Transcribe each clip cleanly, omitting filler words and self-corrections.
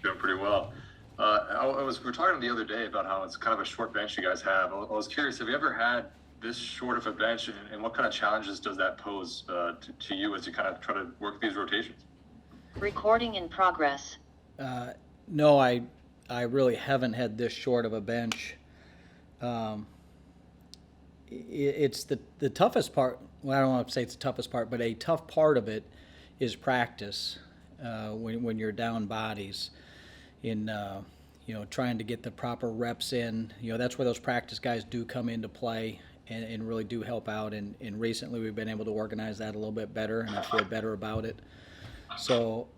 Doing pretty well. We were talking the other day about how it's kind of a short bench you guys have. I was curious, have you ever had this short of a bench, and what kind of challenges does that pose to you as you kind of try to work these rotations? Recording in progress. No, I really haven't had this short of a bench. It's the toughest part. Well, I don't want to say it's the toughest part, but a tough part of it is practice when you're down bodies in trying to get the proper reps in. That's where those practice guys do come into play and really do help out. And recently we've been able to organize that a little bit better, and I feel better about it. So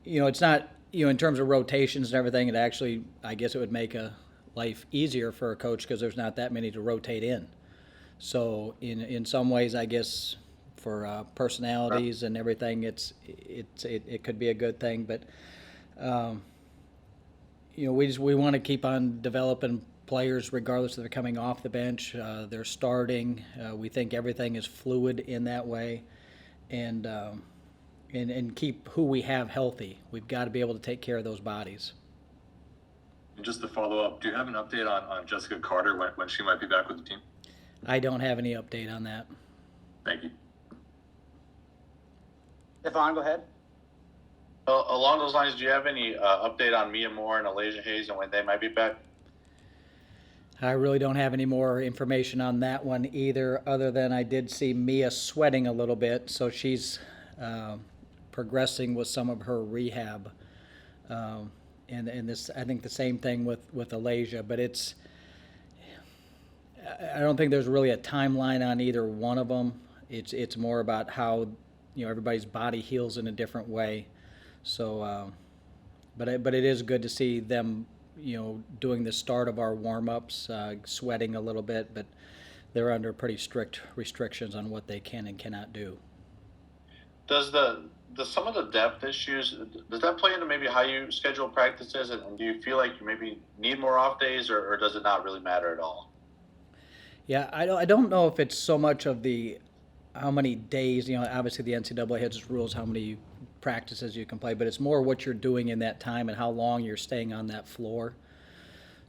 it's not in terms of rotations and everything. It actually, I guess, it would make a life easier for a coach because there's not that many to rotate in. So in some ways, I guess for personalities and everything, it could be a good thing. But we want to keep on developing players regardless if they're coming off the bench, they're starting. We think everything is fluid in that way, and keep who we have healthy. We've got to be able to take care of those bodies. And just to follow up, do you have an update on Jessica Carter when she might be back with the team? I don't have any update on that. Thank you. Stefan, go ahead. Along those lines, do you have any update on Mia Moore and Alasia Hayes and when they might be back? I really don't have any more information on that one either, other than I did see Mia sweating a little bit, so she's progressing with some of her rehab. And this, I think the same thing with Alasia, but I don't think there's really a timeline on either one of them. It's more about how everybody's body heals in a different way. So, but it is good to see them doing the start of our warm-ups, sweating a little bit, but they're under pretty strict restrictions on what they can and cannot do. Does some of the depth issues, does that play into maybe how you schedule practices, and do you feel like you maybe need more off days, or does it not really matter at all? Yeah, I don't know if it's so much of how many days, obviously the NCAA has its rules how many practices you can play, but it's more what you're doing in that time and how long you're staying on that floor.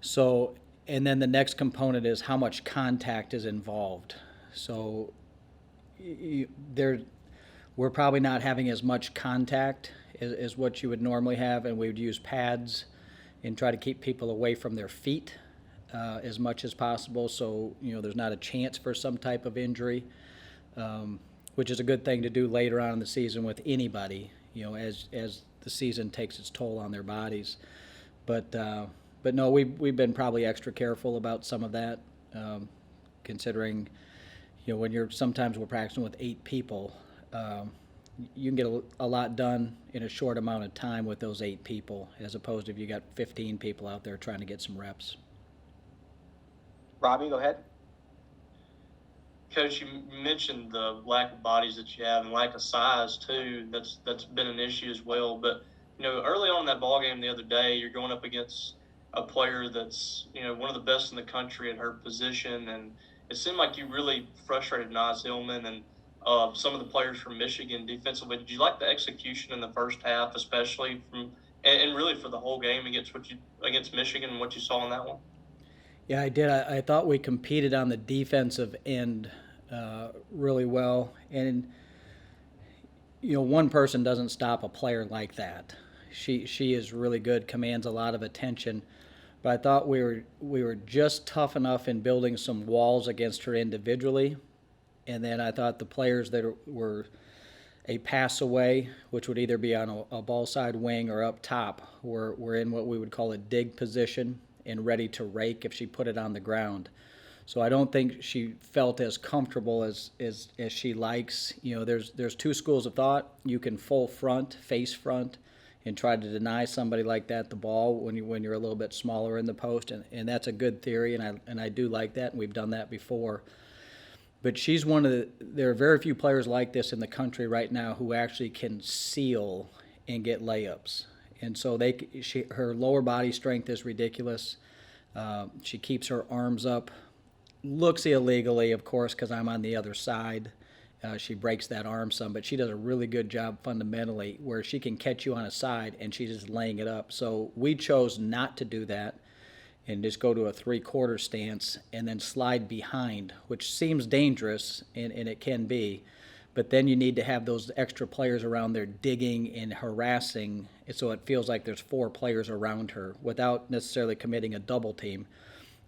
So, and then the next component is how much contact is involved. So we're probably not having as much contact as what you would normally have, and we would use pads and try to keep people away from their feet as much as possible, so there's not a chance for some type of injury, which is a good thing to do later on in the season with anybody, as the season takes its toll on their bodies. But no, we've been probably extra careful about some of that, considering when sometimes we're practicing with 8 people. You can get a lot done in a short amount of time with those 8 people, as opposed to if you got 15 people out there trying to get some reps. Robbie, go ahead. Coach, you mentioned the lack of bodies that you have and lack of size too. That's been an issue as well. But early on in that ball game the other day, you're going up against a player that's one of the best in the country at her position, and it seemed like you really frustrated Naz Hillman and some of the players from Michigan defensively. Did you like the execution in the first half, especially and really for the whole game against Michigan and what you saw in that one? Yeah, I did. I thought we competed on the defensive end really well. And, one person doesn't stop a player like that. She is really good, commands a lot of attention. But I thought we were just tough enough in building some walls against her individually. And then I thought the players that were a pass away, which would either be on a ball side wing or up top, were in what we would call a dig position and ready to rake if she put it on the ground. So I don't think she felt as comfortable as she likes. There's 2 schools of thought. You can full front, face front, and try to deny somebody like that the ball when you're a little bit smaller in the post, and that's a good theory, and I do like that, and we've done that before. But she's there are very few players like this in the country right now who actually can seal and get layups. And so her lower body strength is ridiculous. She keeps her arms up. Looks illegally, of course, because I'm on the other side, She breaks that arm some, but she does a really good job fundamentally where she can catch you on a side and she's just laying it up. So we chose not to do that and just go to a three-quarter stance and then slide behind, which seems dangerous, and it can be. But then you need to have those extra players around there digging and harassing, so it feels like there's 4 players around her without necessarily committing a double team,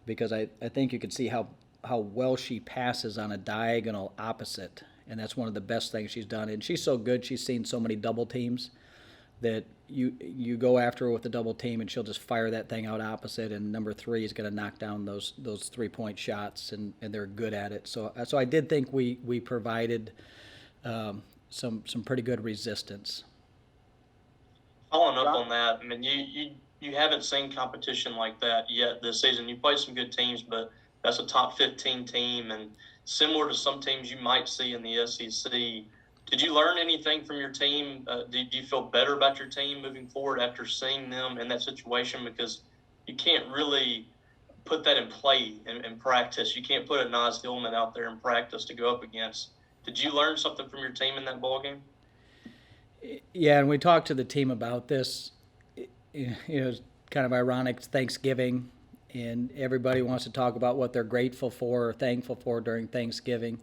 because I think you could see how well she passes on a diagonal opposite, and that's one of the best things she's done. And she's so good, she's seen so many double teams that you go after her with a double team and she'll just fire that thing out opposite, and number 3 is going to knock down those 3-point shots, and they're good at it. So I did think we provided some pretty good resistance. Following up on that, I mean, you haven't seen competition like that yet this season. You played some good teams, but that's a top 15 team, and similar to some teams you might see in the SEC. Did you learn anything from your team? Do you feel better about your team moving forward after seeing them in that situation? Because you can't really put that in play in practice. You can't put a Nas Hillman out there in practice to go up against. Did you learn something from your team in that ball game? Yeah, and we talked to the team about this. It's kind of ironic. It's Thanksgiving, and everybody wants to talk about what they're grateful for or thankful for during Thanksgiving.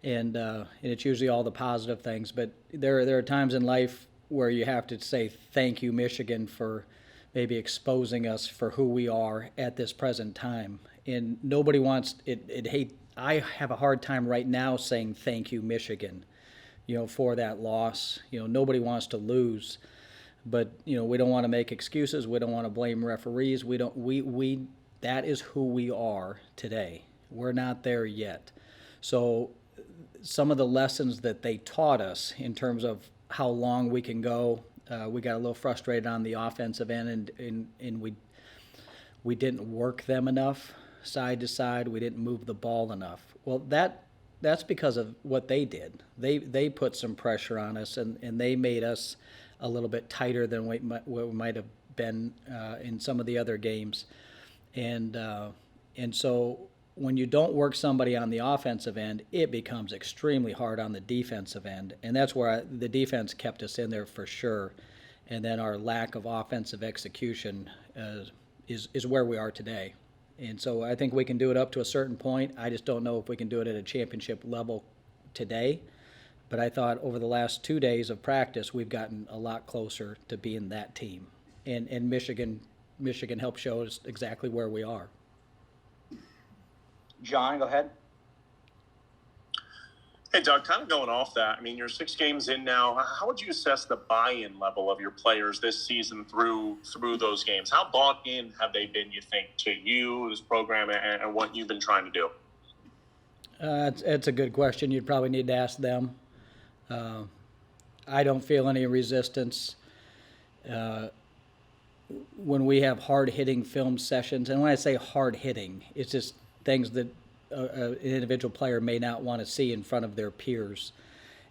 And it's usually all the positive things. But there are times in life where you have to say thank you, Michigan, for maybe exposing us for who we are at this present time. And nobody wants it. I have a hard time right now saying thank you, Michigan, for that loss. Nobody wants to lose, but we don't want to make excuses. We don't want to blame referees. That is who we are today. We're not there yet. So some of the lessons that they taught us in terms of how long we can go, we got a little frustrated on the offensive end, and we didn't work them enough side to side. We didn't move the ball enough. Well, that's because of what they did. They put some pressure on us, and they made us a little bit tighter than we might have been in some of the other games. And so when you don't work somebody on the offensive end, it becomes extremely hard on the defensive end. And that's where the defense kept us in there for sure. And then our lack of offensive execution is where we are today. And so I think we can do it up to a certain point. I just don't know if we can do it at a championship level today. But I thought over the last 2 days of practice, we've gotten a lot closer to being that team. And Michigan helped show us exactly where we are. John, go ahead. Hey, Doug, kind of going off that, I mean, you're 6 games in now. How would you assess the buy-in level of your players this season through those games? How bought in have they been, you think, to you, this program, and what you've been trying to do? It's a good question. You'd probably need to ask them. I don't feel any resistance. When we have hard-hitting film sessions, and when I say hard-hitting, it's just things that an individual player may not want to see in front of their peers.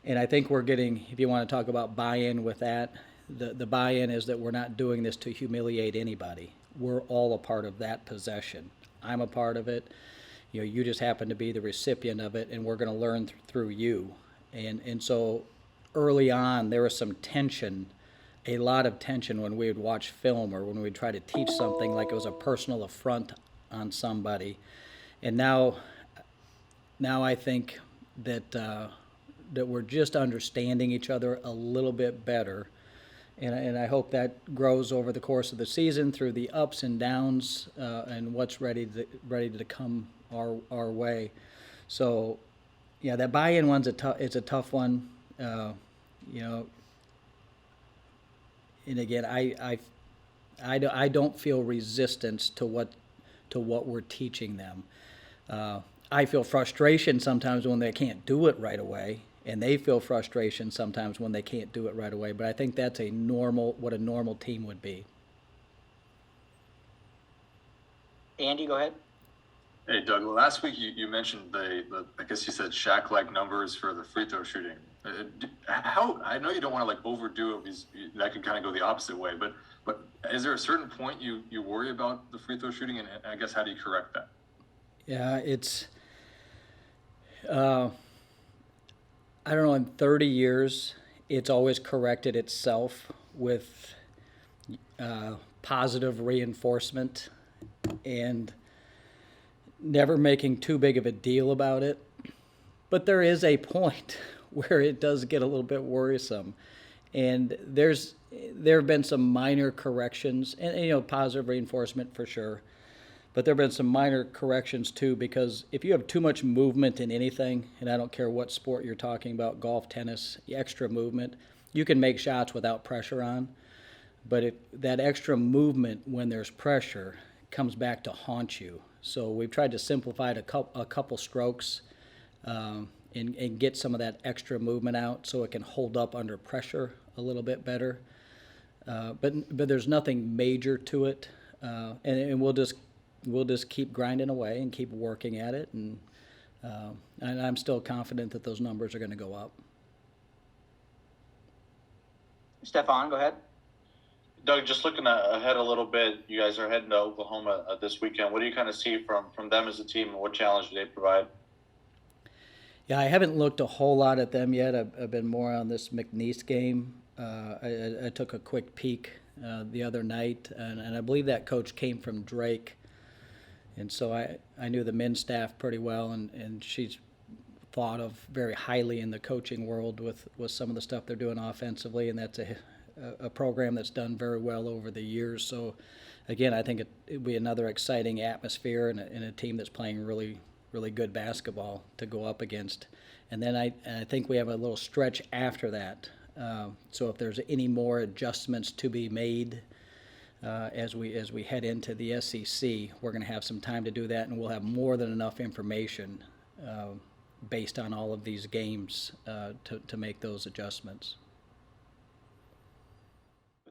And I think we're getting, if you want to talk about buy-in with that, the buy-in is that we're not doing this to humiliate anybody. We're all a part of that possession. I'm a part of it. You just happen to be the recipient of it, and we're going to learn through you. And so early on, there was some tension, a lot of tension when we would watch film or when we'd try to teach something like it was a personal affront on somebody. And now I think that we're just understanding each other a little bit better, and I hope that grows over the course of the season through the ups and downs and what's ready to come our way. So, yeah, that buy-in one's it's a tough one, And again, I don't feel resistance to what we're teaching them. I feel frustration sometimes when they can't do it right away, and they feel frustration sometimes when they can't do it right away. But I think that's what a normal team would be. Andy, go ahead. Hey, Doug. Well, last week you mentioned the I guess you said Shaq-like numbers for the free throw shooting. I know you don't want to overdo it because that could kind of go the opposite way. But is there a certain point you worry about the free throw shooting, and I guess how do you correct that? Yeah, it's I don't know, in 30 years, it's always corrected itself with positive reinforcement and never making too big of a deal about it. But there is a point where it does get a little bit worrisome. And there have been some minor corrections, and positive reinforcement for sure. But there have been some minor corrections too, because if you have too much movement in anything, and I don't care what sport you're talking about, golf, tennis, extra movement, you can make shots without pressure on. But if that extra movement when there's pressure comes back to haunt you. So we've tried to simplify it a couple strokes and get some of that extra movement out so it can hold up under pressure a little bit better. But there's nothing major to it, and we'll just keep grinding away and keep working at it, and I'm still confident that those numbers are going to go up. Stefan, go ahead. Doug, just looking ahead a little bit, you guys are heading to Oklahoma this weekend. What do you kind of see from them as a team, and what challenge do they provide? Yeah, I haven't looked a whole lot at them yet. I've been more on this McNeese game. I took a quick peek the other night, and I believe that coach came from Drake. And so I knew the men's staff pretty well, and she's thought of very highly in the coaching world with some of the stuff they're doing offensively, and that's a program that's done very well over the years. So, again, I think it'd be another exciting atmosphere and a team that's playing really, really good basketball to go up against. And then I think we have a little stretch after that. So if there's any more adjustments to be made as we head into the SEC, we're going to have some time to do that, and we'll have more than enough information based on all of these games to make those adjustments.